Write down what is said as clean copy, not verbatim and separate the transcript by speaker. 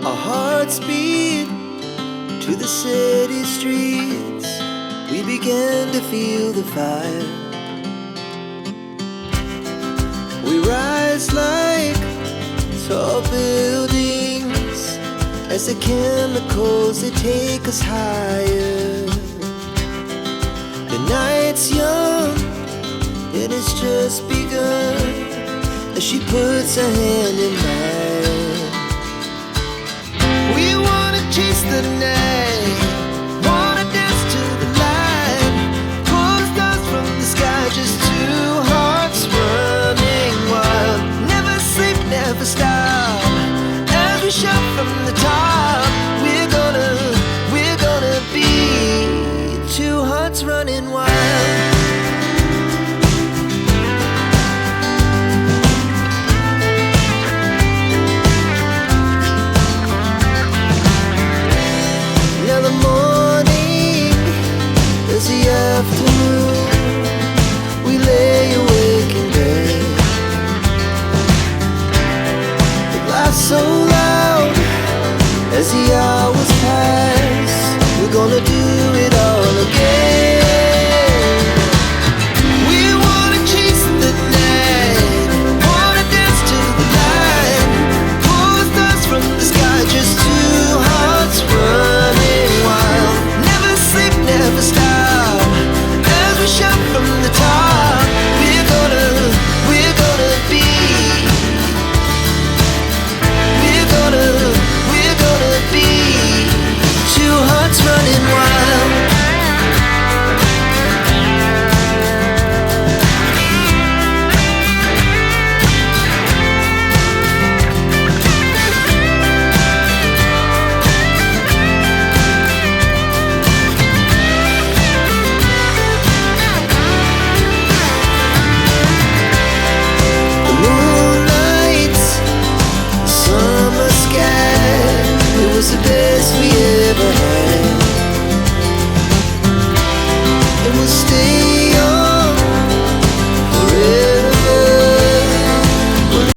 Speaker 1: Our hearts beat to the city streets. We began to feel the fire. We rise like tall buildings as the chemicals, they take us higher. The night's young and it's just begun as she puts her hand in mine. We wanna chase the night, wanna dance to the light, pull stars from the sky, just two hearts running wild. Never sleep, never stop, as we shout from the top. We're gonna be two hearts running wild. Now the morning is the afternoon. We lay awake in bed. The laughs so loud as the hours